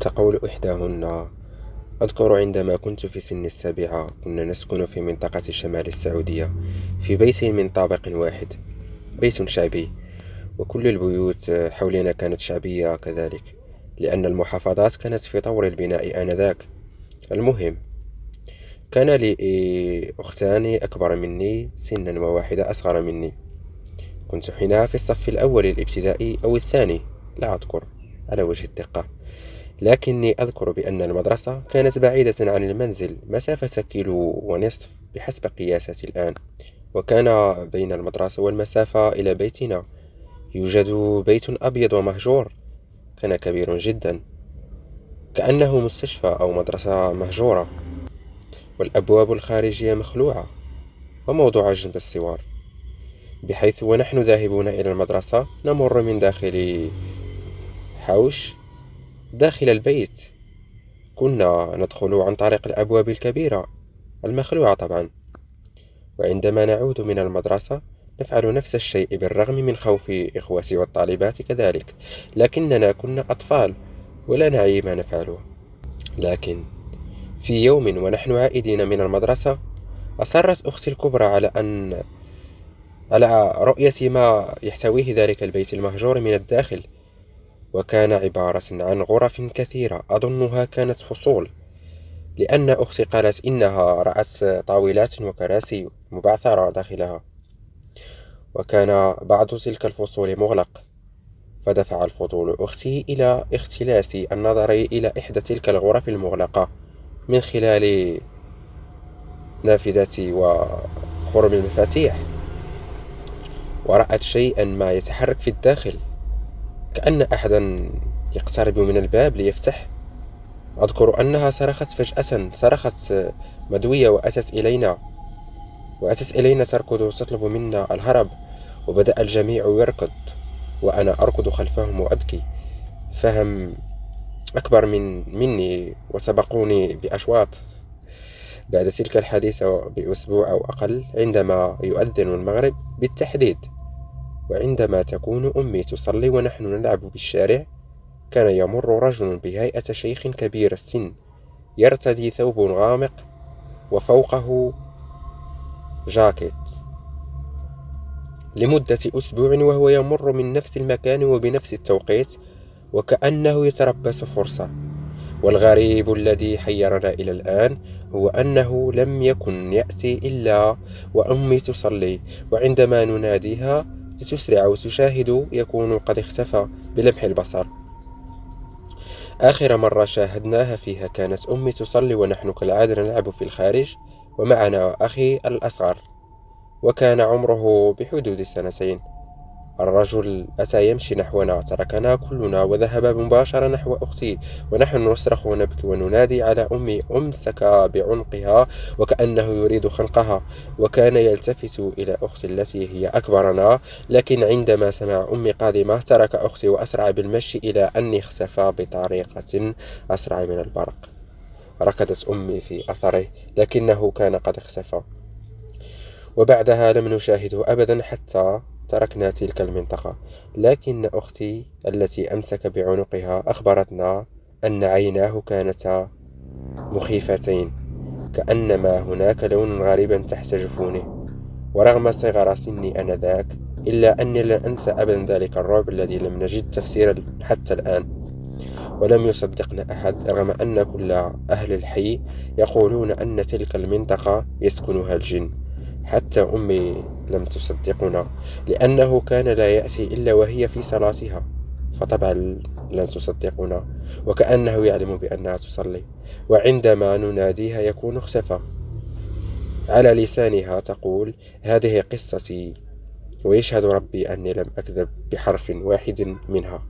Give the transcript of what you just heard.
تقول إحداهن: أذكر عندما كنت في سن السابعة كنا نسكن في منطقة شمال السعودية في بيت من طابق واحد، بيت شعبي، وكل البيوت حولنا كانت شعبية كذلك، لأن المحافظات كانت في طور البناء آنذاك. المهم، كان لي أختان أكبر مني سنا وواحدة أصغر مني. كنت حينها في الصف الأول الابتدائي أو الثاني، لا أذكر على وجه الدقة، لكني أذكر بأن المدرسة كانت بعيدة عن المنزل مسافة كيلو ونصف بحسب قياساتي الآن، وكان بين المدرسة والمسافة إلى بيتنا يوجد بيت أبيض ومهجور، كان كبير جدا، كأنه مستشفى أو مدرسة مهجورة، والأبواب الخارجية مخلوعة وموضوعة جنب السوار، بحيث ونحن ذاهبون إلى المدرسة نمر من داخل حوش داخل البيت. كنا ندخل عن طريق الأبواب الكبيرة المخلوعة طبعا، وعندما نعود من المدرسة نفعل نفس الشيء بالرغم من خوف إخوتي والطالبات كذلك، لكننا كنا أطفال ولا نعي ما نفعله. لكن في يوم ونحن عائدين من المدرسة أصرت أختي الكبرى على رؤية ما يحتويه ذلك البيت المهجور من الداخل، وكان عبارة عن غرف كثيرة أظنها كانت فصول، لأن أختي قالت إنها رأت طاولات وكراسي مبعثرة داخلها، وكان بعض تلك الفصول مغلق، فدفع الفضول أختي إلى اختلاس النظر إلى إحدى تلك الغرف المغلقة من خلال نافذة وخرم المفاتيح، ورأت شيئا ما يتحرك في الداخل، كأن أحدا يقترب من الباب ليفتح. أذكر أنها صرخت فجأة، صرخت مدوية وأتت إلينا تركض تطلب منا الهرب، وبدأ الجميع يركض وأنا أركض خلفهم وأبكي، فهم أكبر مني وسبقوني بأشواط. بعد تلك الحادثة بأسبوع أو أقل، عندما يؤذن المغرب بالتحديد، وعندما تكون أمي تصلي ونحن نلعب بالشارع، كان يمر رجل بهيئة شيخ كبير السن يرتدي ثوب غامق وفوقه جاكيت لمدة أسبوع، وهو يمر من نفس المكان وبنفس التوقيت وكأنه يتربص فرصة. والغريب الذي حيرنا إلى الآن هو أنه لم يكن يأتي إلا وأمي تصلي، وعندما نناديها لتسرع وتشاهد يكون قد اختفى بلمح البصر. آخر مرة شاهدناها فيها كانت أمي تصلي ونحن كالعادة نلعب في الخارج، ومعنا أخي الأصغر وكان عمره بحدود 2 سنين. الرجل أتى يمشي نحونا، تركنا كلنا وذهب مباشرة نحو أختي، ونحن نصرخ ونبكي وننادي على أمي. أمسك بعنقها وكأنه يريد خنقها، وكان يلتفت إلى أختي التي هي أكبرنا، لكن عندما سمع أمي قادمة ترك أختي وأسرع بالمشي إلى أن اختفى بطريقة أسرع من البرق. ركضت أمي في أثره لكنه كان قد اختفى، وبعدها لم نشاهده أبدا حتى تركنا تلك المنطقة. لكن أختي التي أمسك بعنقها أخبرتنا أن عيناه كانتا مخيفتين، كأنما هناك لون غريب تحت جفونه. ورغم صغر سني آنذاك، إلا أني لن أنسى أبدا ذلك الرعب الذي لم نجد تفسيرا حتى الآن، ولم يصدقنا أحد، رغم أن كل أهل الحي يقولون أن تلك المنطقة يسكنها الجن. حتى أمي لم تصدقنا، لأنه كان لا يأتي إلا وهي في صلاتها، فطبعا لن تصدقنا، وكأنه يعلم بأنها تصلي، وعندما نناديها يكون اختفى. على لسانها تقول: هذه قصتي، ويشهد ربي أني لم أكذب بحرف واحد منها.